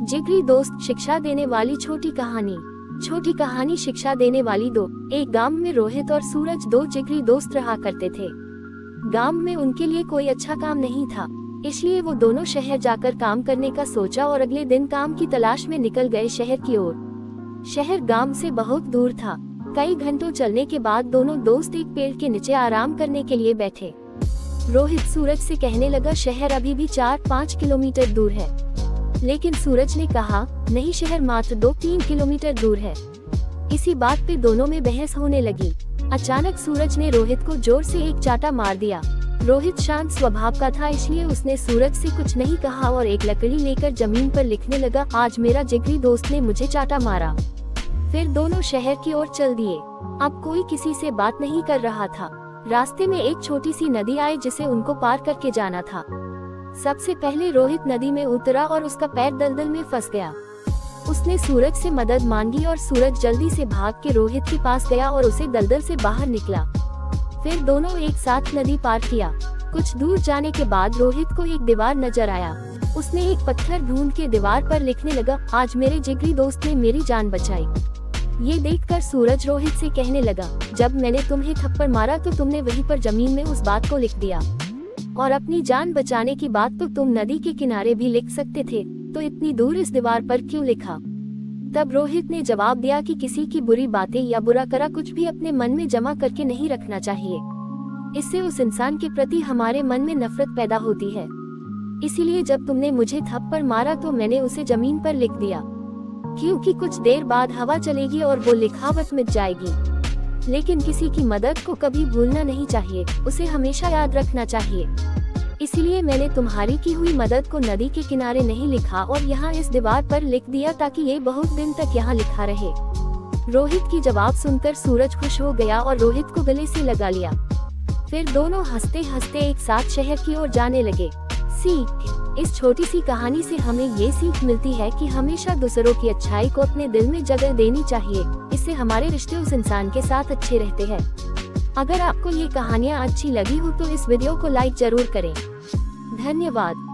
जिगरी दोस्त शिक्षा देने वाली छोटी कहानी। छोटी कहानी शिक्षा देने वाली दो। एक गांव में रोहित और सूरज दो जिगरी दोस्त रहा करते थे। गांव में उनके लिए कोई अच्छा काम नहीं था, इसलिए वो दोनों शहर जाकर काम करने का सोचा और अगले दिन काम की तलाश में निकल गए शहर की ओर। शहर गांव से बहुत दूर था। कई घंटों चलने के बाद दोनों दोस्त एक पेड़ के नीचे आराम करने के लिए बैठे। रोहित सूरज से कहने लगा, शहर अभी भी 4-5 किलोमीटर दूर है। लेकिन सूरज ने कहा, नहीं, शहर मात्र 2-3 किलोमीटर दूर है। इसी बात पे दोनों में बहस होने लगी। अचानक सूरज ने रोहित को जोर से एक चाटा मार दिया। रोहित शांत स्वभाव का था, इसलिए उसने सूरज से कुछ नहीं कहा और एक लकड़ी लेकर जमीन पर लिखने लगा, आज मेरा जिगरी दोस्त ने मुझे चाटा मारा। फिर दोनों शहर की ओर चल दिए। अब कोई किसी से बात नहीं कर रहा था। रास्ते में एक छोटी सी नदी आई जिसे उनको पार करके जाना था। सबसे पहले रोहित नदी में उतरा और उसका पैर दलदल में फंस गया। उसने सूरज से मदद मांगी और सूरज जल्दी से भाग के रोहित के पास गया और उसे दलदल से बाहर निकला। फिर दोनों एक साथ नदी पार किया। कुछ दूर जाने के बाद रोहित को एक दीवार नजर आया। उसने एक पत्थर ढूंढ के दीवार पर लिखने लगा, आज मेरे जिगरी दोस्त ने मेरी जान बचाई। ये देखकर सूरज रोहित से कहने लगा, जब मैंने तुम्हें थप्पड़ मारा तो तुमने वहीं पर जमीन में उस बात को लिख दिया, और अपनी जान बचाने की बात तो तुम नदी के किनारे भी लिख सकते थे, तो इतनी दूर इस दीवार पर क्यों लिखा? तब रोहित ने जवाब दिया कि किसी की बुरी बातें या बुरा करा कुछ भी अपने मन में जमा करके नहीं रखना चाहिए। इससे उस इंसान के प्रति हमारे मन में नफरत पैदा होती है। इसीलिए जब तुमने मुझे थप्पड़ मारा तो मैंने उसे जमीन पर लिख दिया, क्योंकि कुछ देर बाद हवा चलेगी और वो लिखावट मिट जाएगी। लेकिन किसी की मदद को कभी भूलना नहीं चाहिए, उसे हमेशा याद रखना चाहिए। इसलिए मैंने तुम्हारी की हुई मदद को नदी के किनारे नहीं लिखा और यहाँ इस दीवार पर लिख दिया, ताकि ये बहुत दिन तक यहाँ लिखा रहे। रोहित की जवाब सुनकर सूरज खुश हो गया और रोहित को गले से लगा लिया। फिर दोनों हंसते हंसते एक साथ शहर की ओर जाने लगे। सीख, इस छोटी सी कहानी से हमें ये सीख मिलती है कि हमेशा दूसरों की अच्छाई को अपने दिल में जगह देनी चाहिए। इससे हमारे रिश्ते उस इंसान के साथ अच्छे रहते हैं। अगर आपको ये कहानियाँ अच्छी लगी हो तो इस वीडियो को लाइक जरूर करें। धन्यवाद।